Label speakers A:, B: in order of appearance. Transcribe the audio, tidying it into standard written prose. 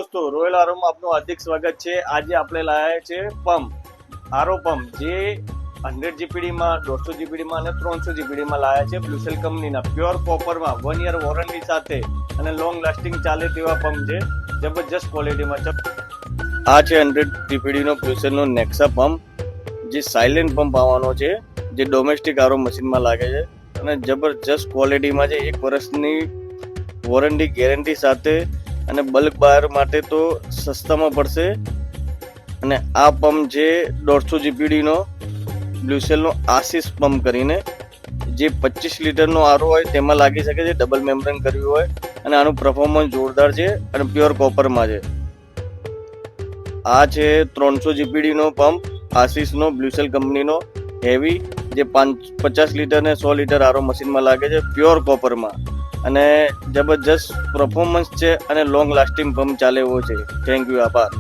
A: દોસ્તો રોયલ આરોમાં આપનું હાર્દિક સ્વાગત છે। આજે આપણે લાયા છે આરો પંપ જે 100 જીપીડી માં 150 જીપીડી માં અને 300 જીપીડી માં લાયા છે બ્લુસેલ કંપનીના પ્યોર કોપર માં 1 યર વોરંટી સાથે અને લોંગ લાસ્ટિંગ ચાલે તેવા પંપ છે જબરજસ્ત ક્વોલિટીમાં છે। આ છે 100 જીપીડી નો બ્લુસેલ નો નેક્સા પંપ જે સાયલેન્ટ પંપ આવવાનો છે જે ડોમેસ્ટિક આરો મશીનમાં લાગે છે અને જબરજસ્ત ક્વોલિટીમાં છે। 1 વર્ષની વોરંટી ગેરંટી સાથે અને બલ્ક બાયર માટે તો સસ્તામાં પડશે। અને આ પંપ છે 150 જીપીડી નો બ્લુસેલ નો આશીષ પંપ કરીને જે 25 લીટરનો આરો હોય તેમાં લાગી શકે છે, ડબલ મેમ્બ્રેન કર્યું હોય અને આનું પરફોર્મન્સ જોરદાર છે અને પ્યોર કોપરમાં છે। આ છે 300 જીપીડી નો પંપ આશીષ નો બ્લુસેલ કંપનીનો હેવી જે 50 લીટર ને 100 લીટર આરો મશીનમાં લાગે છે પ્યોર કોપરમાં અને જબરજસ્ત પરફોર્મન્સ છે અને લોંગ લાસ્ટિંગ પંપ ચાલે એવો છે। થેન્ક યુ, આભાર।